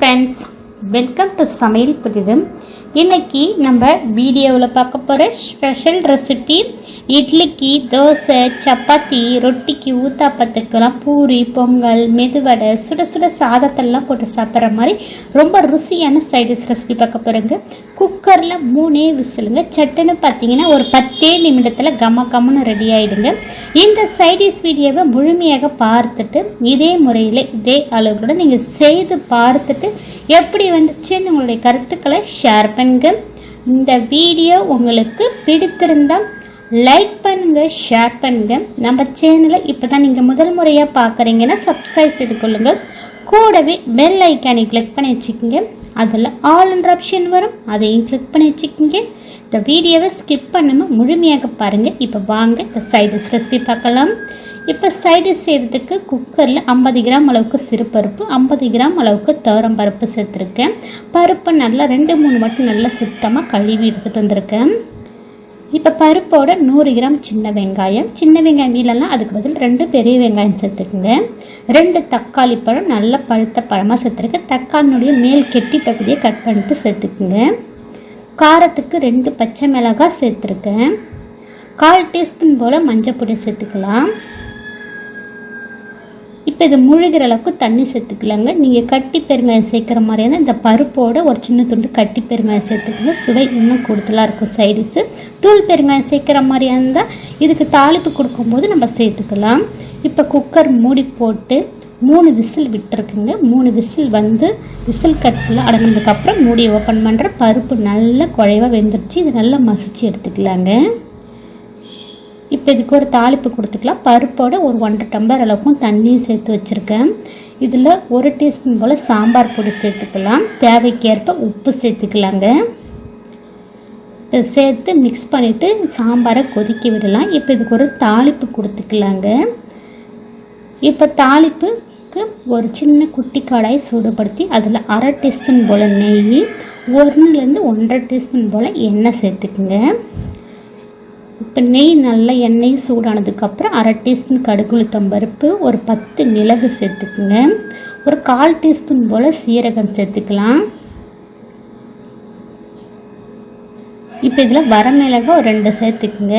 Friends, welcome to சமையல் புதிது. இன்னைக்கு நம்ம வீடியோவில் பார்க்க போகிற ஸ்பெஷல் ரெசிபி இட்லிக்கு, தோசை, சப்பாத்தி, ரொட்டிக்கு, ஊத்தாப்பத்துக்கெல்லாம், பூரி, பொங்கல், மெதுவடை, சுட சுட சாதத்தெல்லாம் போட்டு சாப்பிட்ற மாதிரி ரொம்ப ருசியான சைடிஷ் ரெசிபி பார்க்க போகிறேங்க. குக்கரில் 3 விசிலுங்க. சட்டுன்னு பார்த்தீங்கன்னா ஒரு 10 நிமிடத்தில் கம்மன்னு ரெடி ஆகிடுங்க. இந்த சைடிஷ் வீடியோவை முழுமையாக பார்த்துட்டு இதே முறையில் இதே அளவுடன் நீங்கள் செய்து பார்த்துட்டு எப்படி வந்துச்சுன்னு உங்களுடைய கருத்துக்களை ஷேர் பண்ணுங்க. இந்த வீடியோ உங்களுக்கு பிடித்திருந்தால் லைக் பண்ணுங்க, ஷேர் பண்ணுங்க. நம்ம சேனலை இப்போ தான் நீங்கள் முதல் முறையாக பார்க்குறீங்கன்னா சப்ஸ்கிரைப் செய்து கொள்ளுங்க. கூடவே பெல் ஐக்கானை கிளிக் பண்ணி வச்சுக்கோங்க. அதில் ஆல்ன்ற ஆப்ஷன் வரும், அதையும் கிளிக் பண்ணி வச்சுக்கோங்க. இந்த வீடியோவை ஸ்கிப் பண்ணாமல் முழுமையாக பாருங்கள். இப்போ வாங்க இந்த சைடிஷ் ரெசிபி பார்க்கலாம். இப்போ சைடிஷ் செய்கிறதுக்கு குக்கரில் 50 கிராம் அளவுக்கு சிறுபருப்பு, 50 கிராம் அளவுக்கு துவரம் பருப்பு சேர்த்துருக்கேன். பருப்பு நல்லா 2-3 மட்டும் நல்லா சுத்தமாக கழுவி எடுத்துகிட்டு வந்திருக்கேன். இப்போ பருப்போட 100 கிராம் சின்ன வெங்காயம் மீளெல்லாம் அதுக்கு பதில் 2 பெரிய வெங்காயம் சேர்த்துக்குங்க. 2 தக்காளி பழம் நல்ல பழுத்த பழமாக சேர்த்துருக்கேன். தக்காளினுடைய மேல் கெட்டி பகுதியை கட் பண்ணிட்டு சேர்த்துக்குங்க. காரத்துக்கு 2 பச்சை மிளகாய் சேர்த்துருக்கேன். 1/4 டீஸ்பூன் போல் மஞ்சள் பொடி சேர்த்துக்கலாம். இப்போ இது முழுகிற அளவுக்கு தண்ணி சேர்த்துக்கலாங்க. நீங்கள் கட்டி பெருங்காயம் சேர்க்குற மாதிரியான இந்த பருப்போட ஒரு சின்ன துண்டு கட்டி பெருங்காயம் சேர்த்துக்கோங்க. சுவை இன்னும் கூடுதலாக இருக்கும். சைடிஷு தூள் பெருங்காயம் சேர்க்குற மாதிரியா இருந்தால் இதுக்கு தாளிப்பு கொடுக்கும்போது நம்ம சேர்த்துக்கலாம். இப்போ குக்கர் மூடி போட்டு 3 விசில் விட்டுருக்குங்க. 3 விசில் விசில் கட் ஃபுல்லாக அடங்கினதுக்கப்புறம் மூடி ஓப்பன் பண்ணுற பருப்பு நல்லா குழைவாக வெந்துருச்சு. இது நல்லா மசிச்சு எடுத்துக்கலாங்க. இப்போ இதுக்கு ஒரு தாளிப்பு கொடுத்துக்கலாம். பருப்போட ஒரு 1.5 டம்ளர் அளவுக்கும் தண்ணியும் சேர்த்து வச்சுருக்கேன். இதில் 1 டீஸ்பூன் போல் சாம்பார் பொடி சேர்த்துக்கலாம். தேவைக்கேற்ப உப்பு சேர்த்துக்கலாங்க. இதை சேர்த்து மிக்ஸ் பண்ணிவிட்டு சாம்பாரை கொதிக்க விடலாம். இப்போ இதுக்கு ஒரு தாளிப்பு கொடுத்துக்கலாங்க. இப்போ தாளிப்புக்கு ஒரு சின்ன குட்டி கடாய் சூடுபடுத்தி அதில் 1/2 டீஸ்பூன் போல் நெய், 1லேருந்து 1.5 டீஸ்பூன் போல் எண்ணெய் சேர்த்துக்குங்க. இப்போ நெய் நல்லா எண்ணெய் சூடானதுக்கப்புறம் 1/2 டீஸ்பூன் கடுகு உளுத்தம் பருப்பு, ஒரு 10 மிளகு சேர்த்துக்குங்க. ஒரு 1/4 டீஸ்பூன் போல் சீரகம் சேர்த்துக்கலாம். இப்போ இதில் வரமிளகாய் ஒரு 2 சேர்த்துக்குங்க.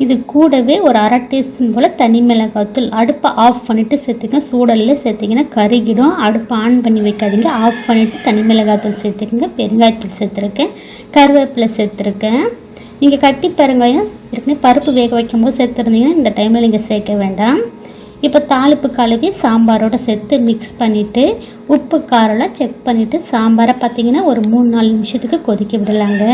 இது கூடவே ஒரு 1/2 டீஸ்பூன் போல் தனி மிளகாய்த்தூள். அடுப்பை ஆஃப் பண்ணிவிட்டு சேர்த்துக்கங்க. சூடலில் சேர்த்திங்கன்னா கருகிடும். அடுப்பை ஆன் பண்ணி வைக்காதீங்க. ஆஃப் பண்ணிவிட்டு தனி மிளகாய்த்தூள் சேர்த்துக்கங்க. பெருங்காயத்தூள் சேர்த்துருக்கேன். கருவேப்பிலை சேர்த்துருக்கேன். நீங்கள் கட்டி பெருங்காயம் ஏற்கனவே பருப்பு வேக வைக்கும்போது சேர்த்துருந்தீங்கன்னா இந்த டைமில் நீங்கள் சேர்க்க வேண்டாம். இப்போ தாளிப்பு கழுவி சாம்பாரோடு சேர்த்து மிக்ஸ் பண்ணிவிட்டு உப்பு காரெல்லாம் செக் பண்ணிவிட்டு சாம்பாரை பார்த்திங்கன்னா ஒரு 3-4 நிமிஷத்துக்கு கொதிக்க விடலாங்க.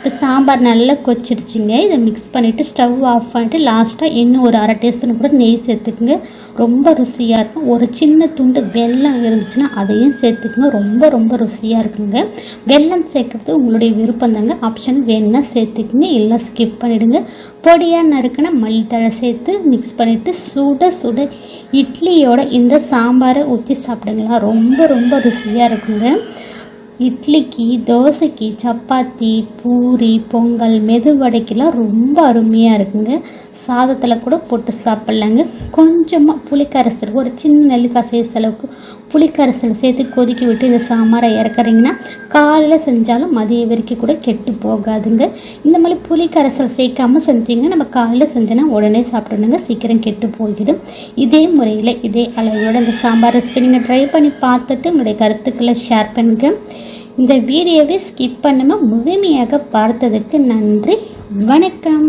இப்போ சாம்பார் நல்லா கொச்சிடுச்சிங்க. இதை மிக்ஸ் பண்ணிவிட்டு ஸ்டவ் ஆஃப் பண்ணிவிட்டு லாஸ்ட்டாக இன்னும் ஒரு 1/2 டீஸ்பூன் கூட நெய் சேர்த்துக்குங்க. ரொம்ப ருசியாக இருக்கும். ஒரு சின்ன துண்டு வெல்லம் இருந்துச்சுன்னா அதையும் சேர்த்துக்குங்க. ரொம்ப ருசியாக இருக்குங்க. வெல்லம் சேர்க்குறது உங்களுடைய விருப்பம் தாங்க. ஆப்ஷன் வேணும்னா சேர்த்துக்குங்க, இல்லை ஸ்கிப் பண்ணிவிடுங்க. பொடியாக நறுக்கின மல்லித்தழை சேர்த்து மிக்ஸ் பண்ணிவிட்டு சுட இட்லியோட இந்த சாம்பாரை ஊற்றி சாப்பிடுங்களா. ரொம்ப ருசியாக இருக்குங்க. இட்லிக்கு, தோசைக்கு, சப்பாத்தி, பூரி, பொங்கல், மெதுவடைக்கெல்லாம் ரொம்ப அருமையாக இருக்குங்க. சாதத்தில் கூட போட்டு சாப்பிட்லாங்க. கொஞ்சமாக புளிக்கரைசல், ஒரு சின்ன நெல்லிக்காய் சைஸ் அளவுக்கு புளிக்கரைசல் சேர்த்து கொதிக்க விட்டு இந்த சாம்பாரை இறக்குறீங்கன்னா காலையில் செஞ்சாலும் மதிய வரைக்கும் கூட கெட்டு போகாதுங்க. இந்த மாதிரி புளிக்கரைசல் சேர்க்காமல் செஞ்சீங்கன்னா நம்ம காலையில் செஞ்சோன்னா உடனே சாப்பிடணுங்க, சீக்கிரம் கெட்டு போய்கிடும். இதே முறையில் இதே அளவோட இந்த சாம்பார் ரெசிபி நீங்கள் ட்ரை பண்ணி பார்த்துட்டு உங்களுடைய கருத்துக்களை ஷேர் பண்ணுங்க. இந்த வீடியோவை ஸ்கிப் பண்ணாமல் முழுமையாக பார்த்ததுக்கு நன்றி. வணக்கம்.